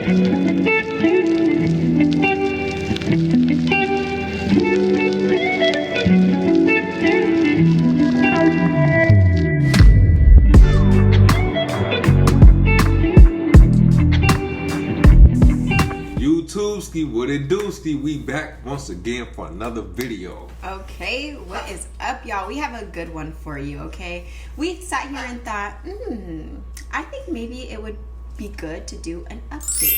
What it do, Steve? We back once again for another video. Okay, what is up, y'all? We have a good one for you, okay? We sat here and thought, I think maybe it would be good to do an update.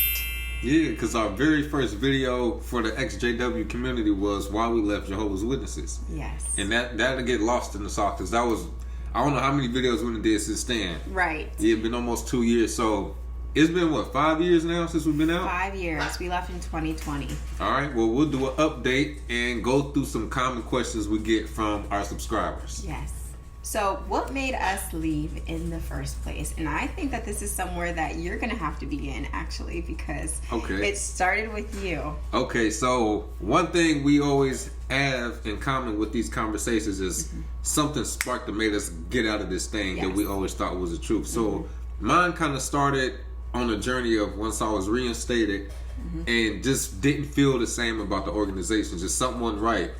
Yeah, because our very first video for the XJW community was why we left Jehovah's Witnesses. Yes. And that'll get lost in the sauce, because that was, I don't know how many videos we did since then. Right. Yeah, it's been almost 2 years, so it's been, what, 5 years now since we've been out? 5 years. We left in 2020. All right, well, we'll do an update and go through some common questions we get from our subscribers. Yes. So what made us leave in the first place? And I think that this is somewhere that you're going to have to begin, actually, because it started with you. Okay, so one thing we always have in common with these conversations is something sparked that made us get out of this thing that we always thought was the truth. So mine kind of started on a journey of once I was reinstated and just didn't feel the same about the organization. Just something wasn't right.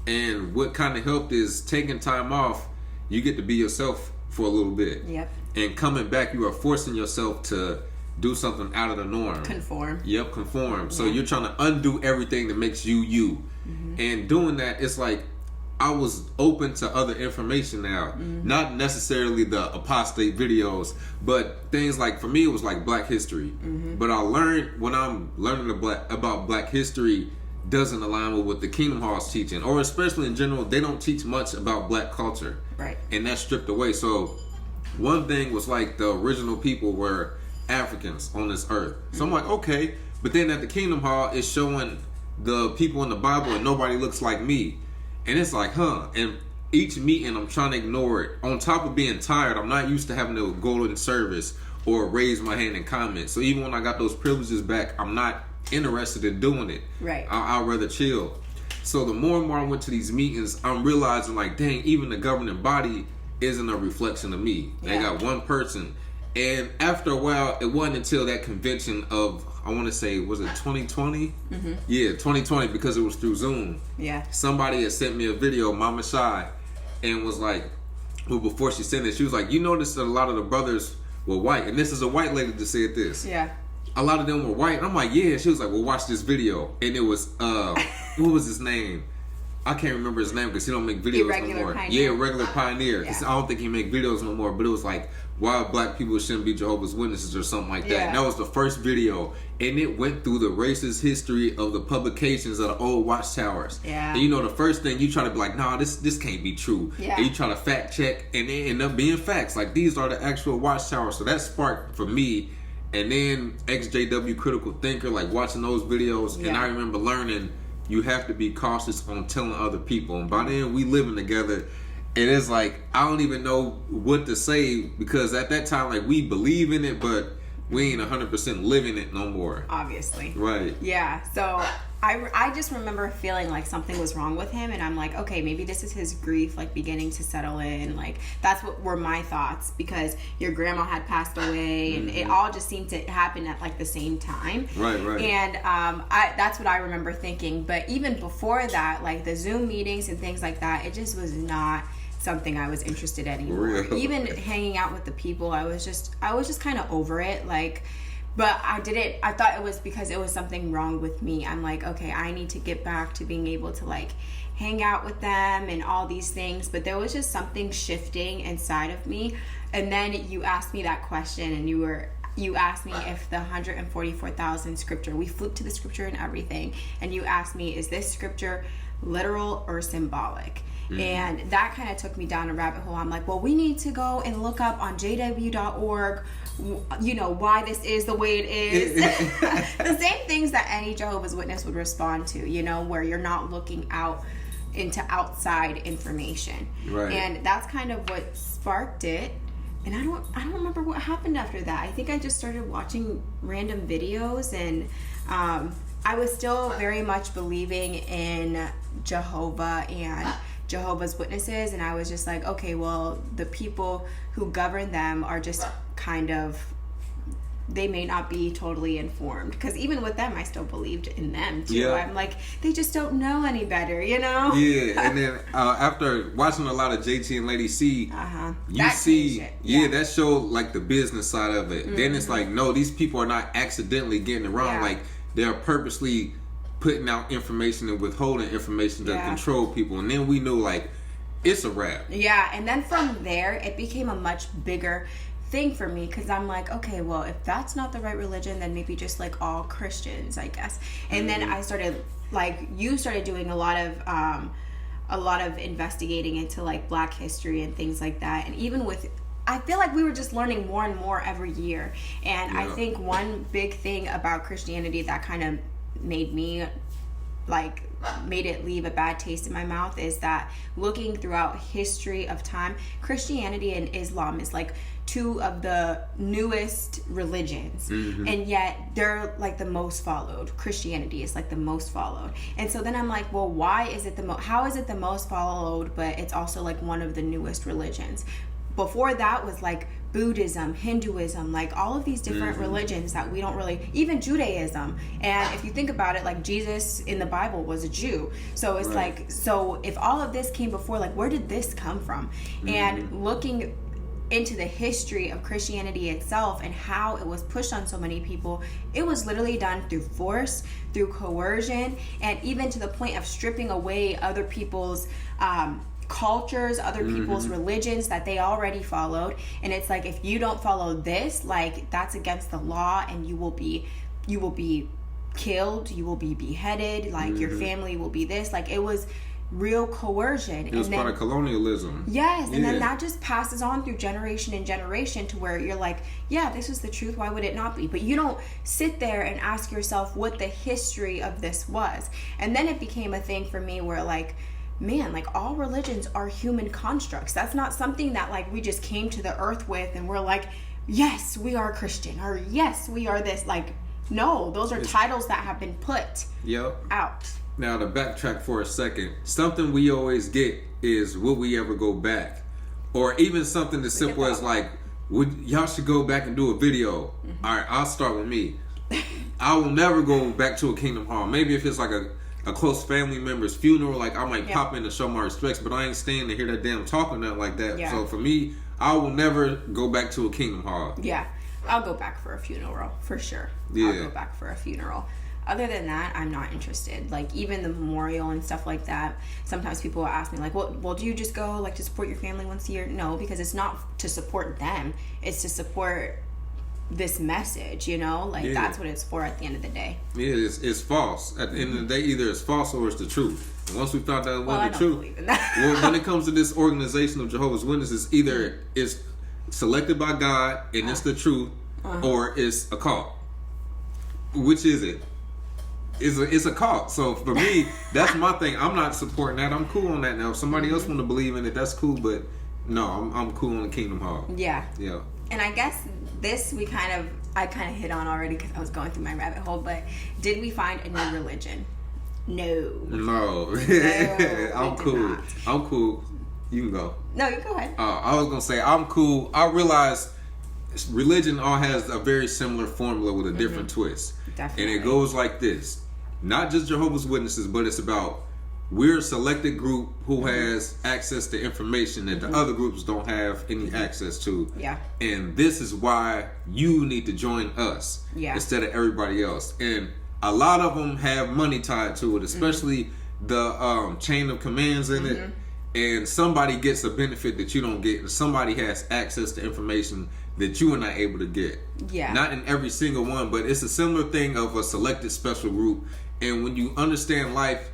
And what kind of helped is taking time off, you get to be yourself for a little bit. Yep. And coming back, you are forcing yourself to do something out of the norm. Conform. Yep, conform. So you're trying to undo everything that makes you you. And doing that, it's like I was open to other information now, not necessarily the apostate videos, but things like, for me, it was like Black history. But I learned when I'm learning about Black history doesn't align with what the Kingdom Hall's teaching, or especially in general, they don't teach much about Black culture. Right. And that's stripped away. So one thing was like the original people were Africans on this earth. So I'm like, okay, but then at the Kingdom Hall, it's showing the people in the Bible and nobody looks like me. And it's like, and each meeting I'm trying to ignore it. On top of being tired, I'm not used to having to go in service or raise my hand and comment. So even when I got those privileges back, I'm not interested in doing it. Right. I'd rather chill. So the more and more I went to these meetings, I'm realizing like, dang, even the governing body isn't a reflection of me. They got one person. And after a while, it wasn't until that convention of, I want to say, was it 2020? Yeah, 2020, because it was through Zoom. Yeah. Somebody had sent me a video, Mama Shy, and was like, well, before she sent it, she was like, you notice that a lot of the brothers were white. And this is a white lady that said this. Yeah. A lot of them were white. And I'm like, yeah. She was like, well, watch this video. And it was, what was his name? I can't remember his name because he don't make videos no more. Pioneer. Yeah, Regular Pioneer. I don't think he make videos no more, but it was like, why Black people shouldn't be Jehovah's Witnesses or something like that. And that was the first video. And it went through the racist history of the publications of the old watchtowers. Yeah. And you know, the first thing you try to be like, nah, this can't be true. Yeah. And you try to fact check, and it end up being facts. Like, these are the actual watchtowers. So that sparked for me. And then XJW Critical Thinker, like watching those videos. And I remember learning, you have to be cautious on telling other people. And by then, we living together. And it's like, I don't even know what to say, because at that time, like, we believe in it, but we ain't 100% living it no more. Obviously. Right. Yeah. So I just remember feeling like something was wrong with him, and I'm like, okay, maybe this is his grief, like, beginning to settle in. Like, that's what were my thoughts, because your grandma had passed away, and it all just seemed to happen at like the same time. Right. And that's what I remember thinking. But even before that, like the Zoom meetings and things like that, it just was not something I was interested in anymore. Even hanging out with the people, I was just kind of over it. Like, but I thought it was because it was something wrong with me. I'm like, okay, I need to get back to being able to like hang out with them and all these things. But there was just something shifting inside of me. And then you asked me that question, and you asked me if the 144,000 scripture, we flipped to the scripture and everything, and you asked me, is this scripture literal or symbolic? And that kind of took me down a rabbit hole. I'm like, well, we need to go and look up on jw.org, you know, why this is the way it is. The same things that any Jehovah's Witness would respond to, you know, where you're not looking out into outside information. Right. And that's kind of what sparked it. And I don't remember what happened after that. I think I just started watching random videos, and I was still very much believing in Jehovah and Jehovah's Witnesses, and I was just like, okay, well, the people who govern them are just kind of they may not be totally informed, because even with them I still believed in them too. Yeah. I'm like, they just don't know any better, you know. Yeah. And then after watching a lot of JT and Lady C, you that see that showed like the business side of it. Then it's like, no, these people are not accidentally getting it wrong. Like, they're purposely putting out information and withholding information to control people. And then we knew, like, it's a wrap. Yeah. And then from there it became a much bigger thing for me, because I'm like, okay, well, if that's not the right religion, then maybe just like all Christians, I guess. And then I started, like, you started doing a lot of investigating into like Black history and things like that. And even with, I feel like we were just learning more and more every year. And I think one big thing about Christianity that kind of made it leave a bad taste in my mouth is that looking throughout history of time, Christianity and Islam is like two of the newest religions, and yet they're like the most followed. Christianity is like the most followed. And so then I'm like, well, why is it how is it the most followed, but it's also like one of the newest religions? Before that was like Buddhism, Hinduism, like all of these different religions that we don't really, even Judaism. And if you think about it, like Jesus in the Bible was a Jew. So it's like, so if all of this came before, like, where did this come from? And looking into the history of Christianity itself and how it was pushed on so many people, it was literally done through force, through coercion, and even to the point of stripping away other people's cultures, other people's religions that they already followed. And it's like, if you don't follow this, like, that's against the law, and you will be killed, you will be beheaded, like your family will be this. Like, it was real coercion. It was part of colonialism. Yes, and then that just passes on through generation and generation to where you're like, yeah, this is the truth, why would it not be? But you don't sit there and ask yourself what the history of this was. And then it became a thing for me where, like, man, like, all religions are human constructs. That's not something that, like, we just came to the earth with and we're like, yes, we are Christian, or yes, we are this. Like, no, those are titles that have been put out. Now, to backtrack for a second, something we always get is, will we ever go back? Or even something as simple as, like, y'all should go back and do a video. All right, I'll start with me. I will never go back to a Kingdom Hall. Maybe if it's like a close family member's funeral, like, I might pop in to show my respects, but I ain't staying to hear that damn talk or nothing like that. So for me, I will never go back to a Kingdom Hall. Yeah, I'll go back for a funeral, for sure. I'll go back for a funeral. Other than that, I'm not interested. Like, even the memorial and stuff like that, sometimes people will ask me, like, well, do you just go, like, to support your family once a year? No, because it's not to support them. It's to support this message, you know? Like, that's what it's for at the end of the day. Yeah, it's false. At the end of the day, either it's false or it's the truth. And once we found out it wasn't the truth, believe in that. Well, when it comes to this organization of Jehovah's Witnesses, either it's selected by God and it's the truth, or it's a cult. Which is it? It's a cult. So for me, that's my thing. I'm not supporting that. I'm cool on that now. If somebody else want to believe in it, that's cool. But no, I'm cool on the Kingdom Hall. Yeah. Yeah. And I guess this I kind of hit on already because I was going through my rabbit hole. But did we find a new religion? No. I'm cool. Not. I'm cool. You can go. No, you go ahead. I was gonna say I'm cool. I realize religion all has a very similar formula with a different twist. Definitely. And it goes like this. Not just Jehovah's Witnesses, but it's about, we're a selected group who has access to information that the other groups don't have any access to. Yeah. And this is why you need to join us instead of everybody else. And a lot of them have money tied to it, especially the chain of commands in it. And somebody gets a benefit that you don't get, and somebody has access to information that you are not able to get. Yeah. Not in every single one, but it's a similar thing of a selected special group. And when you understand life,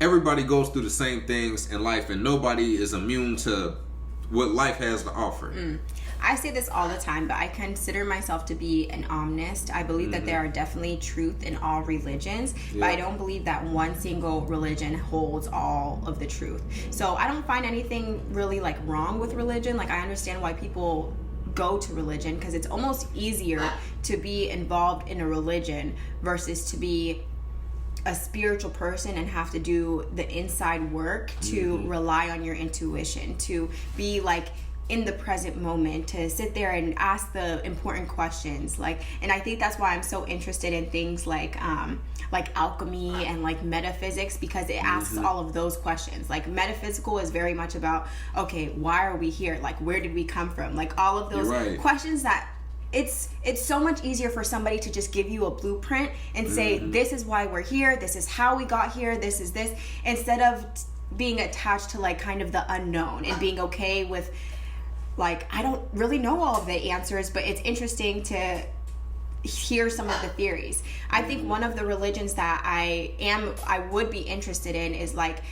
everybody goes through the same things in life, and nobody is immune to what life has to offer. I say this all the time, but I consider myself to be an omnist. I believe that there are definitely truth in all religions, but I don't believe that one single religion holds all of the truth. So I don't find anything really like wrong with religion. Like, I understand why people go to religion, because it's almost easier to be involved in a religion versus to be a spiritual person and have to do the inside work to rely on your intuition, to be like in the present moment, to sit there and ask the important questions. And I think that's why I'm so interested in things like alchemy and like metaphysics, because it asks all of those questions. Like metaphysical is very much about, okay, why are we here? Like, where did we come from? Like all of those questions that it's so much easier for somebody to just give you a blueprint and say, this is why we're here, this is how we got here, this is this, instead of being attached to like kind of the unknown and being okay with like, I don't really know all of the answers, but it's interesting to hear some of the theories. I think one of the religions that I would be interested in is like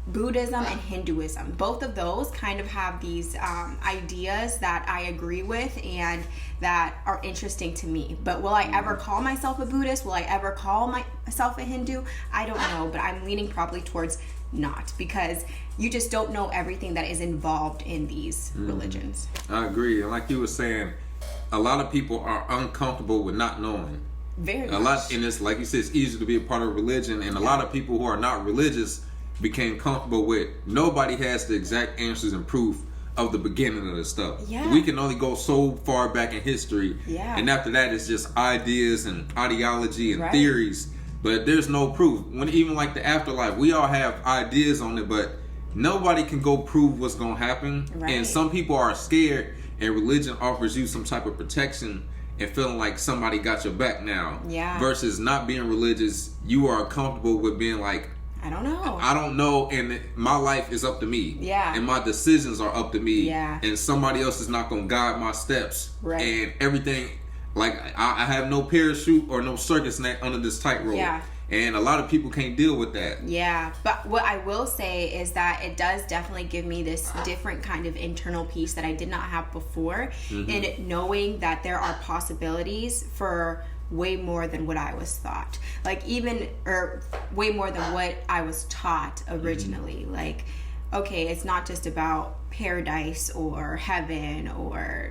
Buddhism and Hinduism. Both of those kind of have these ideas that I agree with and that are interesting to me. But will I ever call myself a Buddhist? Will I ever call myself a Hindu? I don't know, but I'm leaning probably towards not, because you just don't know everything that is involved in these religions. I agree. And like you were saying, a lot of people are uncomfortable with not knowing. Very much. And it's like you said, it's easy to be a part of a religion, and a lot of people who are not religious became comfortable with nobody has the exact answers and proof of the beginning of the stuff. We can only go so far back in history, and after that it's just ideas and ideology and theories, but there's no proof. When even like the afterlife, we all have ideas on it, but nobody can go prove what's gonna happen. And some people are scared, and religion offers you some type of protection and feeling like somebody got your back now, versus not being religious. You are comfortable with being like, I don't know, and my life is up to me. And my decisions are up to me. And somebody else is not going to guide my steps. And everything, like, I have no parachute or no circus net under this tightrope. And a lot of people can't deal with that. But what I will say is that it does definitely give me this different kind of internal peace that I did not have before. In knowing that there are possibilities for way more than what I was thought, or way more than what I was taught originally. Like, okay, it's not just about paradise or heaven or,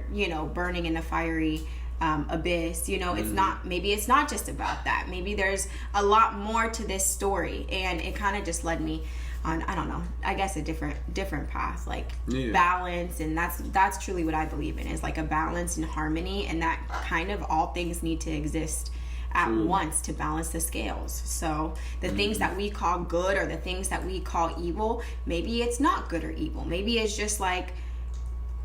burning in the fiery abyss. It's not just about that. Maybe there's a lot more to this story, and it kind of just led me on, I don't know, I guess a different path, like balance. And that's truly what I believe in, is like a balance and harmony, and that kind of all things need to exist at once to balance the scales. So the things that we call good or the things that we call evil, maybe it's not good or evil. Maybe it's just like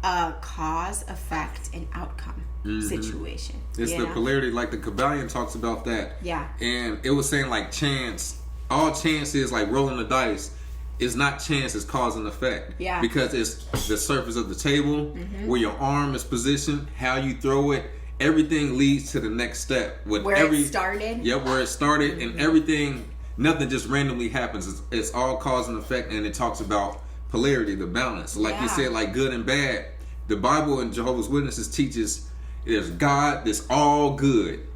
a cause, effect, and outcome situation. It's the polarity, like the Kabbalion talks about that. And it was saying like chance, all chance is like rolling the dice. It's not chance, it's cause and effect. Because it's the surface of the table, where your arm is positioned, how you throw it, everything leads to the next step. Where it started. Where it started, and everything, nothing just randomly happens. It's all cause and effect, and it talks about polarity, the balance. Like you said, like good and bad. The Bible and Jehovah's Witnesses teaches there's God that's all good.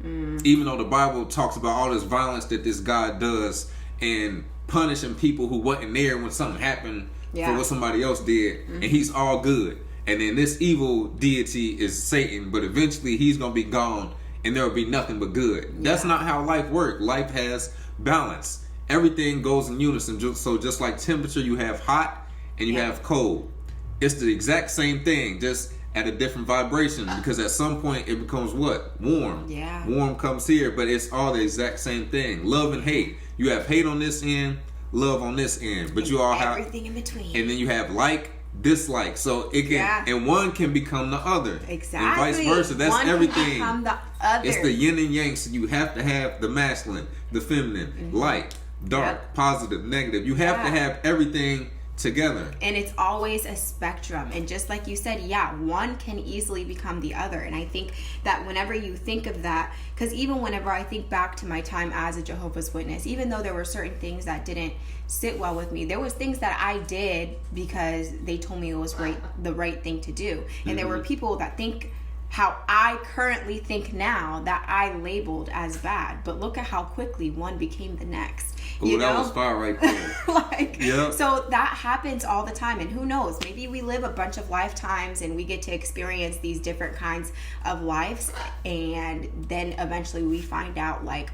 Even though the Bible talks about all this violence that this God does, and punishing people who wasn't there when something happened for what somebody else did, and he's all good. And then this evil deity is Satan, but eventually he's going to be gone and there will be nothing but good. That's not how life works. Life has balance. Everything goes in unison. So just like temperature, you have hot and you have cold. It's the exact same thing, just at a different vibration, because at some point it becomes what? Warm. Warm comes here, but it's all the exact same thing. Love and hate. You have hate on this end, love on this end, but you all have everything in between. And then you have like, dislike. So it can, and one can become the other. Exactly. And vice versa. That's one everything. Can become the other. It's the yin and yang. So you have to have the masculine, the feminine, light, dark, positive, negative. You have to have everything together. And it's always a spectrum. And just like you said, one can easily become the other. And I think that whenever you think of that, because even whenever I think back to my time as a Jehovah's Witness, even though there were certain things that didn't sit well with me, there was things that I did because they told me it was the right thing to do. And there were people that think how I currently think now that I labeled as bad. But look at how quickly one became the next. Ooh, that was fire right there. So that happens all the time. And who knows, maybe we live a bunch of lifetimes and we get to experience these different kinds of lives, and then eventually we find out like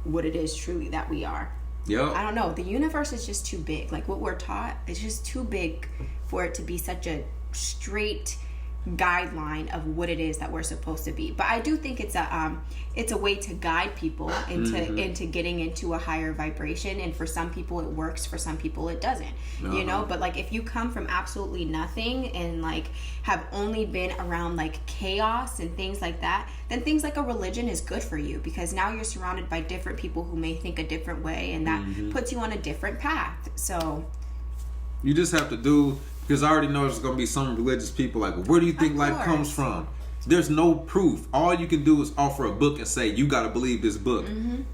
what it is truly that we are. I don't know, the universe is just too big. Like what we're taught is just too big for it to be such a straight guideline of what it is that we're supposed to be. But I do think it's a way to guide people into getting into a higher vibration, and for some people it works, for some people it doesn't. You know, but like if you come from absolutely nothing and like have only been around like chaos and things like that, then things like a religion is good for you, because now you're surrounded by different people who may think a different way, and that puts you on a different path. So you just have to do, because I already know there's going to be some religious people like, well, where do you think life comes from? There's no proof. All you can do is offer a book and say, you got to believe this book.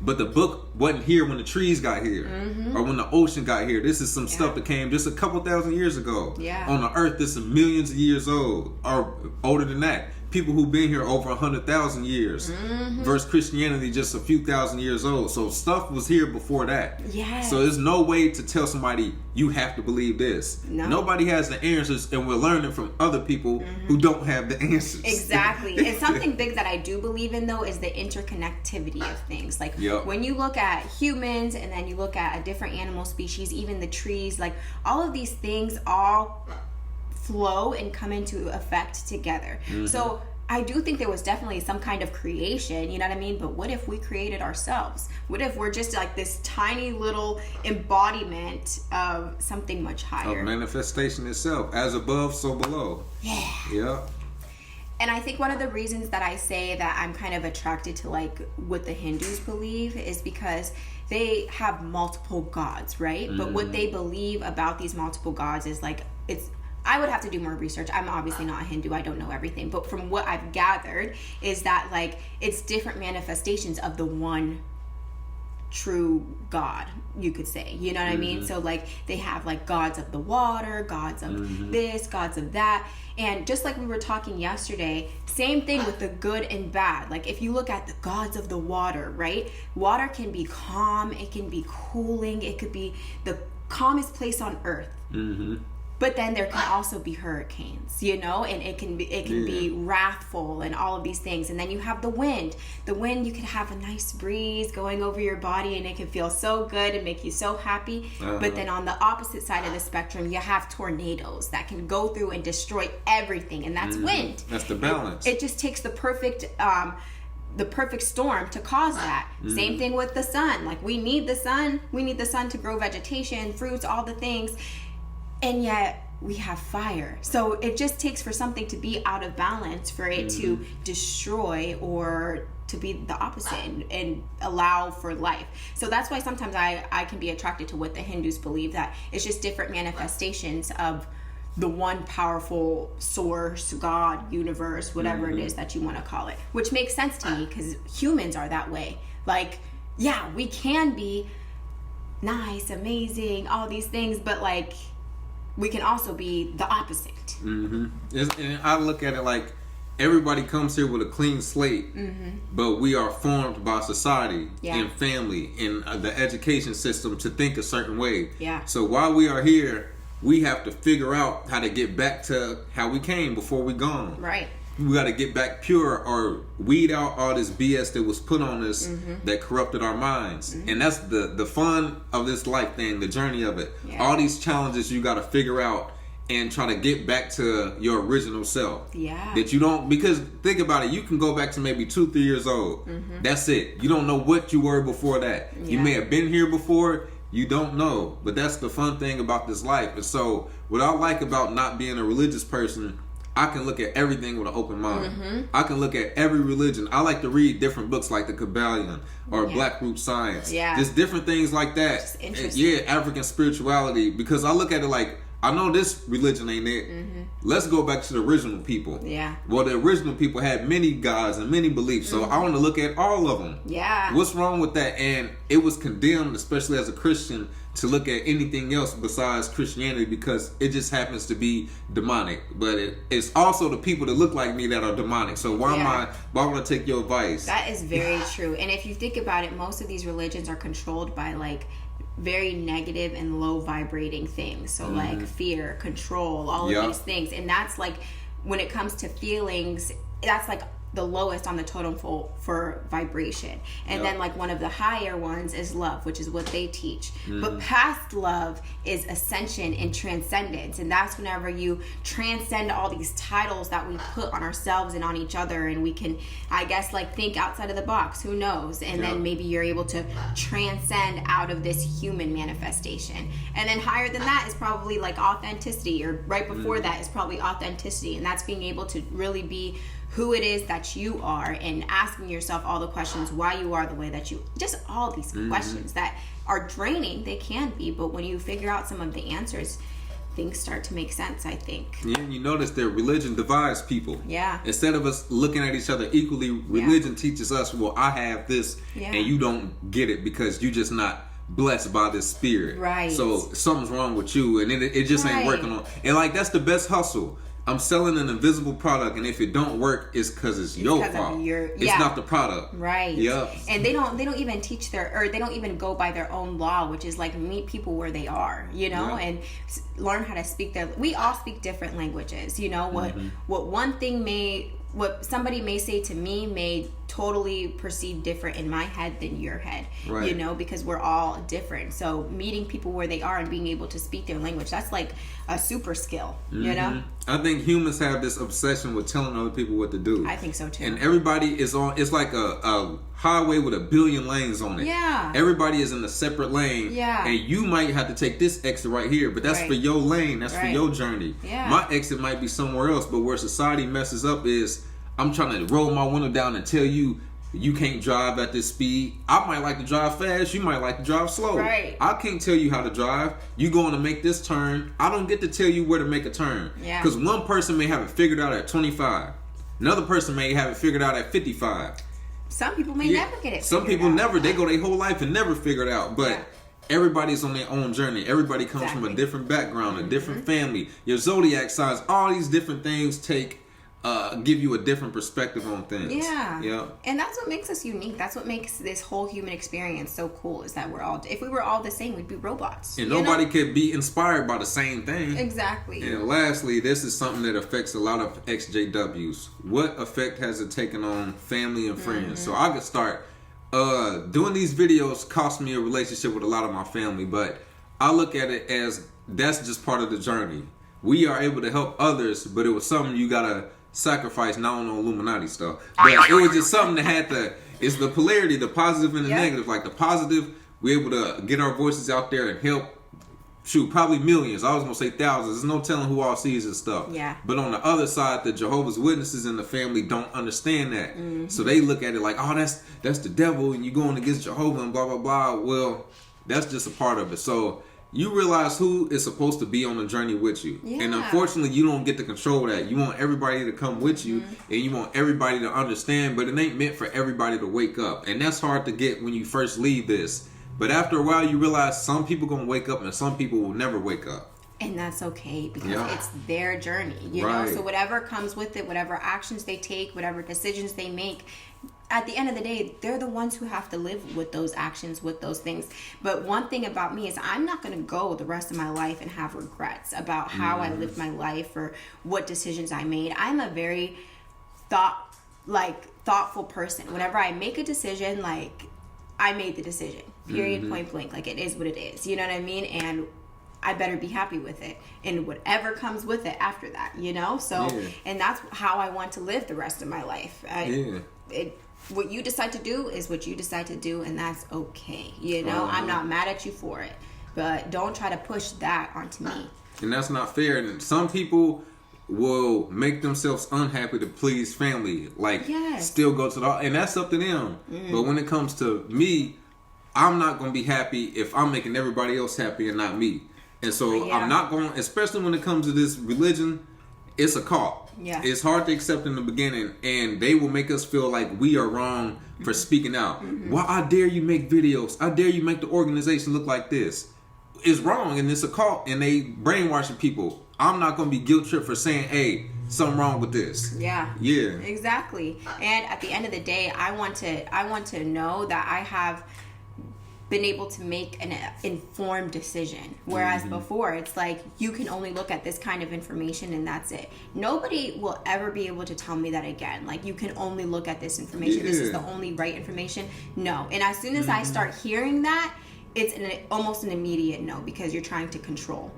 But the book wasn't here when the trees got here or when the ocean got here. This is some stuff that came just a couple thousand years ago. On the earth, this is millions of years old, or older than that. People who've been here over 100,000 years versus Christianity just a few thousand years old. So stuff was here before that. So there's no way to tell somebody you have to believe this. Nobody has the answers, and we're learning from other people who don't have the answers. Exactly. And something big that I do believe in, though, is the interconnectivity of things. Like when you look at humans and then you look at a different animal species, even the trees, like all of these things all flow and come into effect together. So I do think there was definitely some kind of creation, you know what I mean? But what if we created ourselves? What if we're just like this tiny little embodiment of something much higher? Of manifestation itself, as above, so below. Yeah. And I think one of the reasons that I say that I'm kind of attracted to like what the Hindus believe is because they have multiple gods, right? But what they believe about these multiple gods is like, I would have to do more research. I'm obviously not a Hindu. I don't know everything. But from what I've gathered is that like it's different manifestations of the one true God, you could say. You know what I mean? So like they have like gods of the water, gods of this, gods of that. And just like we were talking yesterday, same thing with the good and bad. Like if you look at the gods of the water, right? Water can be calm. It can be cooling. It could be the calmest place on earth. But then there can also be hurricanes, you know, and it can be wrathful and all of these things. And then you have the wind. The wind, you can have a nice breeze going over your body and it can feel so good and make you so happy. But then on the opposite side of the spectrum, you have tornadoes that can go through and destroy everything, and that's wind. That's the balance. It just takes the perfect storm to cause that. Same thing with the sun. Like we need the sun. We need the sun to grow vegetation, fruits, all the things. And yet we have fire. So it just takes for something to be out of balance for it to destroy or to be the opposite and allow for life. So that's why sometimes I can be attracted to what the Hindus believe, that it's just different manifestations of the one powerful source, God, universe, whatever it is that you want to call it, which makes sense to me because humans are that way. Like, yeah, we can be nice, amazing, all these things, but like we can also be the opposite. And I look at it like everybody comes here with a clean slate, but we are formed by society and family and the education system to think a certain way. So while we are here, we have to figure out how to get back to how we came before we gone. Right. We got to get back pure or weed out all this BS that was put on us that corrupted our minds. And that's the fun of this life thing, the journey of it. All these challenges you got to figure out and try to get back to your original self. That you don't, because think about it, you can go back to maybe 2-3 years old. That's it. You don't know what you were before that. You may have been here before. You don't know. But that's the fun thing about this life. And so what I like about not being a religious person, I can look at everything with an open mind. I can look at every religion. I like to read different books like the Kabbalion or Black Root Science. Just different things like that. Just interesting. African spirituality. Because I look at it like, I know this religion ain't it. Let's go back to the original people. Well, the original people had many gods and many beliefs. So I want to look at all of them. What's wrong with that? And it was condemned, especially as a Christian, to look at anything else besides Christianity because it just happens to be demonic. But it's also the people that look like me that are demonic. So why would I take your advice? That is very true. And if you think about it, most of these religions are controlled by like very negative and low vibrating things. So like fear, control, all of these things. And that's like, when it comes to feelings, that's like the lowest on the totem pole for vibration. And then like one of the higher ones is love, which is what they teach. But past love is ascension and transcendence. And that's whenever you transcend all these titles that we put on ourselves and on each other, and we can, I guess, like think outside of the box, who knows? And then maybe you're able to transcend out of this human manifestation. And then higher than that is probably like authenticity, or right before that is probably authenticity. And that's being able to really be who it is that you are, and asking yourself all the questions why you are the way that you, just all these questions that are draining. They can be, but when you figure out some of the answers, things start to make sense, I think. Yeah, and you notice that religion divides people. Yeah. Instead of us looking at each other equally, religion teaches us, well, I have this and you don't get it because you just not blessed by this spirit. Right. So something's wrong with you, and it just ain't working on. And like, that's the best hustle. I'm selling an invisible product, and if it don't work, it's because it's your fault. It's not the product. Right. Yep. And they don't even teach they don't even go by their own law, which is like meet people where they are, you know, and learn how to speak we all speak different languages, you know, what somebody may say to me may totally perceive different in my head than your head, you know, because we're all different. So meeting people where they are and being able to speak their language, that's like a super skill, you know? I think humans have this obsession with telling other people what to do. I think so too. And everybody is on, it's like a highway with a billion lanes on it. Yeah. Everybody is in a separate lane. Yeah. And you might have to take this exit right here, but that's for your lane. That's for your journey. Yeah. My exit might be somewhere else, but where society messes up is I'm trying to roll my window down and tell you you can't drive at this speed. I might like to drive fast. You might like to drive slow. Right. I can't tell you how to drive. You going to make this turn. I don't get to tell you where to make a turn. Yeah. Because one person may have it figured out at 25. Another person may have it figured out at 55. Some people may never get it. Some people never. They go their whole life and never figure it out. But everybody's on their own journey. Everybody comes from a different background, a different family. Your zodiac signs, all these different things give you a different perspective on things. Yeah. And that's what makes us unique. That's what makes this whole human experience so cool, is that if we were all the same, we'd be robots. And nobody could be inspired by the same thing. Exactly. And lastly, this is something that affects a lot of XJWs. What effect has it taken on family and friends? So I could start doing these videos cost me a relationship with a lot of my family, but I look at it as that's just part of the journey. We are able to help others, but it was something you gotta sacrifice, not on Illuminati stuff, but it was just something that it's the polarity, the positive and the negative. Like the positive, we're able to get our voices out there and help, probably millions. I was gonna say thousands. There's no telling who all sees this stuff. Yeah. But on the other side, the Jehovah's Witnesses in the family don't understand that. So they look at it like, oh, that's the devil, and you're going against Jehovah and blah blah blah. Well, that's just a part of it. So you realize who is supposed to be on the journey with you. Yeah. And unfortunately, you don't get to control that. You want everybody to come with you, and you want everybody to understand, but it ain't meant for everybody to wake up. And that's hard to get when you first leave this. But after a while, you realize some people going to wake up and some people will never wake up. And that's okay, because it's their journey, you know? So whatever comes with it, whatever actions they take, whatever decisions they make, at the end of the day, they're the ones who have to live with those actions, with those things. But one thing about me is I'm not going to go the rest of my life and have regrets about how I lived my life or what decisions I made. I'm a very thoughtful person. Whenever I make a decision, like, I made the decision, period, point blank. Like, it is what it is. You know what I mean? And I better be happy with it, and whatever comes with it after that, you know? So, and that's how I want to live the rest of my life. What you decide to do is what you decide to do, and that's okay. You know, I'm not mad at you for it, but don't try to push that onto me. And that's not fair. And some people will make themselves unhappy to please family, still go to and that's up to them. But when it comes to me, I'm not going to be happy if I'm making everybody else happy and not me. And so I'm not going, especially when it comes to this religion, it's a cult. Yeah. It's hard to accept in the beginning, and they will make us feel like we are wrong for speaking out. Why I dare you make videos? I dare you make the organization look like this? It's wrong, and it's a cult, and they brainwashing people. I'm not going to be guilt tripped for saying, hey, something wrong with this. Yeah. Exactly. And at the end of the day, I want to know that I have been able to make an informed decision. Whereas before, it's like you can only look at this kind of information and that's it. Nobody will ever be able to tell me that again. Like, you can only look at this information. This is the only right information. No. And as soon as I start hearing that, it's almost an immediate no, because you're trying to control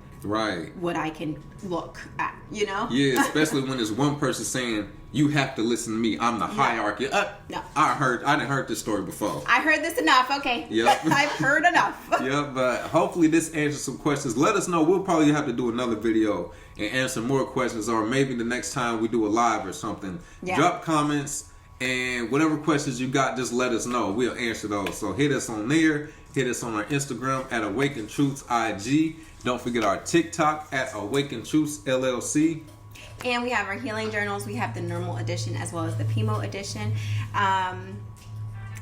what I can look at, you know? Yeah, especially when there's one person saying, you have to listen to me. I'm the hierarchy. No. I didn't heard this story before. I heard this enough. Okay. Yep. I've heard enough. Yep, but hopefully this answers some questions. Let us know. We'll probably have to do another video and answer more questions, or maybe the next time we do a live or something. Yeah. Drop comments, and whatever questions you got, just let us know. We'll answer those. So hit us on there. Hit us on our Instagram at Awaken Truths IG. Don't forget our TikTok at Awaken Truths LLC. And we have our healing journals. We have the normal edition as well as the Pimo edition. And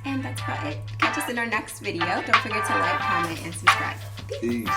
that's about it. Catch us in our next video. Don't forget to like, comment, and subscribe. Peace.